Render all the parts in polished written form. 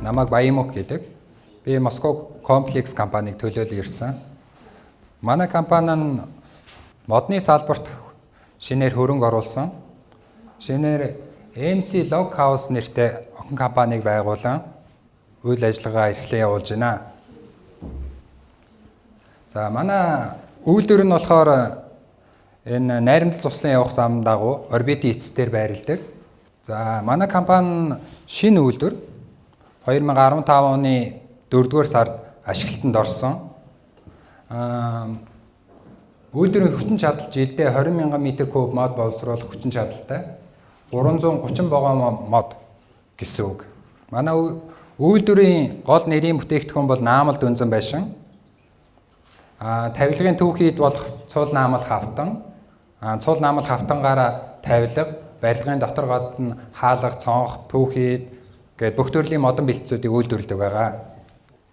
Намайг Баямук гэдэг. Би Москва комплекс компаниг төлөөлөн ирсэн. Манай компани нь модны салбарт шинээр хөрөнгө оруулсан. Шинээр MC Log House нэртэй охин компанийг байгуулан үйл ажиллагаа эрхлэн явуулж байна. За манай үйлдвэр нь болохоор энэ найрамдал цуслан явах зам дагуу орбитын эцэстээр байрладаг. За манай компани шинэ үйлдвэр 2015 оны 4-р сард ашиглалтанд орсон. Үйлдвэрийн хүчин чадал жилдээ 20,000 м3 мод боловсруулах хүчин чадалтай 330 вагон мод гэсэн үг. Манай үйлдвэрийн гол нэрийн бүтээгдэхүүн бол наамал дүнзэн байшин. Тавилгын түүхийд болох цул наамал хавтан. Цул наамал хавтангаараа тавилга, барилгын дотор гад нь хаалга, цонх, түүхийд гээд бүх төрлийн модон бэлтцүүдийг үйлдвэрлэдэг байгаа.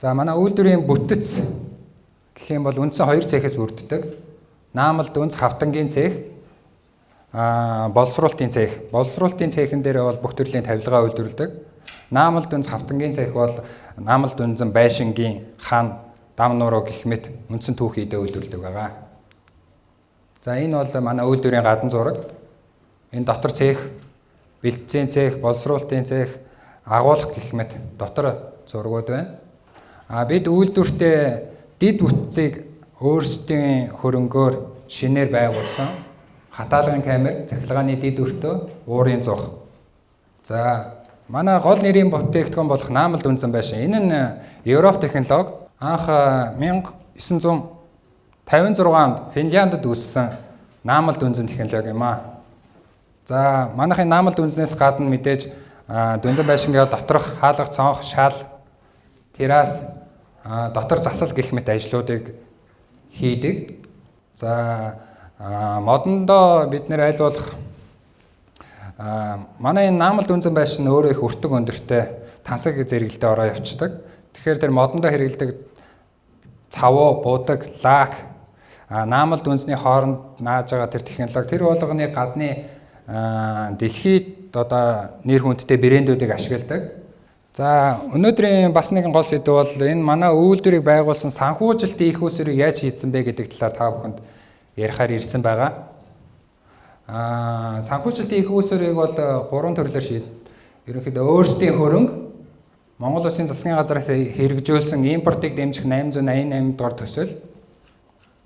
За манай үйлдвэрийн бүтэц гэх юм бол үндсэн 2 цехээс бүрддэг. Наамал дүнз хавтангийн цех, боловсруулалтын цех. Боловсруулалтын цехын дээр бол бүх төрлийн тавилгаа үйлдвэрлэдэг. Наамал дүнз хавтангийн цех бол наамал дүнзэн байшингийн хан, дам нуруу гэх мэт үндсэн түүхийдээ үйлдвэрлэдэг байгаа. За энэ бол манай үйлдвэрийн гадна зураг. Энэ дотор цех, бэлтцийн цех, боловсруулалтын цех, агуулга гэх мэт дотор зургууд байна. Бид үйлдвэртээ дид бүтцийг өөрсдийн хөрөнгөөр шинээр байгуулсан хатаалгын камер, цахилгааны дид өртөө, уурын зух. За манай гол нэрийн бүтээгдэхүүн болох наамал дүнзэн байшин. Энэ нь Европ технологи анх 1956 онд Финляндд үүссэн наамал дүнзэн технологи юм аа. За манайхын наамал дүнзнээс гадна мэдээж дүнзэн байшингийн доторх хаалга, цонх, шал, террас, дотор засал гэх мэт ажлуудыг хийдэг. За модондоо бид нэр аль болох манай энэ наамал дүнзэн байшин өөрөө их өртөг өндөртэй тансаг зэрэгэлдээ ороо явцдаг. Тэгэхээр тэр модондоо хэрэглэдэг цавуу, будаг, лак, наамал дүнзний хооронд нааж байгаа тэр технологи тэр болгоны гадны дэлхийд одоо нэр хүндтэй брэндүүдийг ашигладаг. За өнөөдрийн бас нэгэн гол сэдв бол энэ манай үйлдвэрийг байгуулсан санхүүжилтийн их усрыг яаж хийцэн бэ гэдэг талаар та бүхэнд ярихаар ирсэн байгаа. Санхүүжилтийн их усрыг бол 3 төрлөөр шийд. Ерөнхийдөө өөрсдийн хөрөнгө, Монгол Улсын засгийн газраас хэрэгжүүлсэн импортыг дэмжих 888 дугаар төсөл,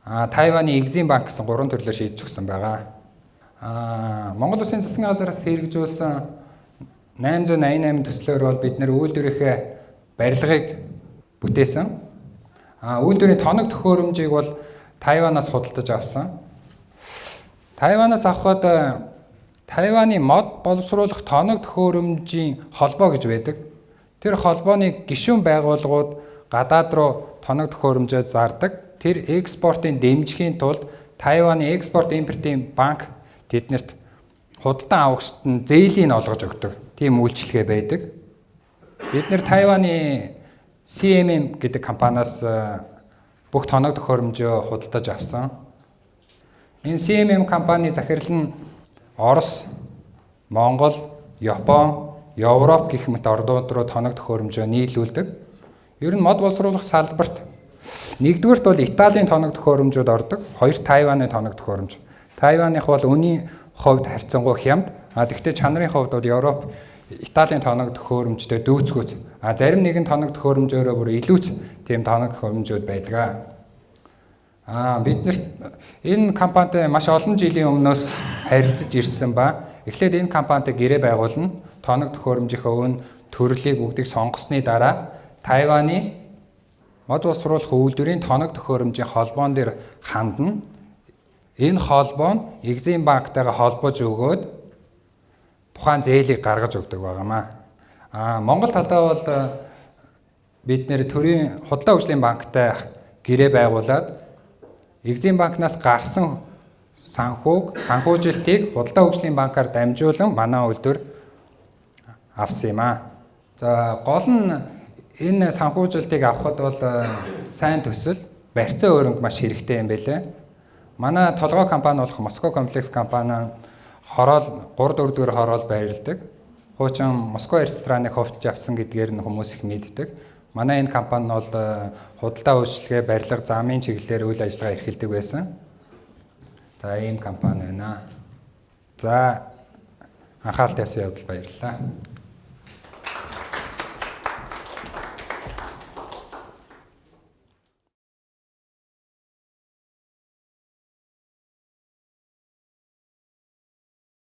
Тайваны Exim банк гэсэн 3 төрлөөр шийдэж өгсөн байгаа. Монгол Улсын засгийн газраас хэрэгжүүлсэн 888 төслөөр бол бид нэр үйлдвэрийнхээ барилгыг бүтээсэн. Үйлдвэрийн тоног төхөөрөмжийг бол Тайванаас худалдаж авсан. Тайванаас авахад Тайваны мод боловсруулах тоног төхөөрөмжийн холбоо гэж байдаг. Тэр холбооны гишүүн байгууллагууд гадаад руу тоног төхөөрөмжөө зардаг. Тэр экспортын дэмжихийн тулд Тайваны экспорт импортын банк тэднэрт худалдан авагчид нь зээлийн олгож өгдөг. Тийм үйлчлэгээ байдаг. Бид нэр Тайваны CMM гэдэг компаниас бүх тоног төхөөрөмжөө худалдаж авсан. Энэ CMM компани захирал нь Орос, Монгол, Япон, Европ гэх мэт орнууд руу тоног төхөөрөмжөө нийлүүлдэг. Ер нь мод боловсруулах салбарт нэгдүгээрт бол Италийн тоног төхөөрөмжүүд ордог, хоёр Тайваны тоног төхөөрөмж. Тайваных бол үнийн хувьд харьцангуй хямд, тэгвэл чанарын хувьд бол Европ, Италийн тоног төхөөрөмжтэй дүүцгүүц. Зарим нэгэн тоног төхөөрөмжөөрөө бүр илүүц тийм тоног төхөөрөмжүүд байдаг. Биднэрт энэ компанитай маш олон жилийн өмнөөс харилцаж ирсэн ба эхлээд энэ компанитай гэрээ байгуулна. Тоног төхөөрөмжийнхөө өн төрлийг бүгдийг сонгосны дараа Тайваны мод боловсруулах үйлдвэрийн тоног төхөөрөмжийн холбоон дээр хандна. Энэ холбоо нь Exim банктайгаа холбож өгөөд тухайн зээлийг гаргаж өгдөг байгаамаа. Монгол талдаа бол бид нэр төрийн худалдаа хөгжлийн банктай гэрээ байгуулад Exim банкнаас гарсан санхүүжилтийг худалдаа хөгжлийн банкаар дамжуулан манай үйлдвэр авсан юм аа. За гол нь энэ санхүүжилтийг авахд бол сайн төсөл, барьцаа өрөнгө маш хэрэгтэй юм байлээ. Манай толгой компани болох Москва комплекс компани хороол 3-4 дугаар хороол байрладаг. хуучин Москва рестораныг ховч авсан гэдгээр нь хүмүүс их мэддэг. Манай энэ компани нь бол худалдаа үйлчилгээ, барилга, замын чиглэлээр үйл ажиллагаа эрхэлдэг байсан. За ийм компани байна. За анхаарал тавьсан явдал баярлалаа.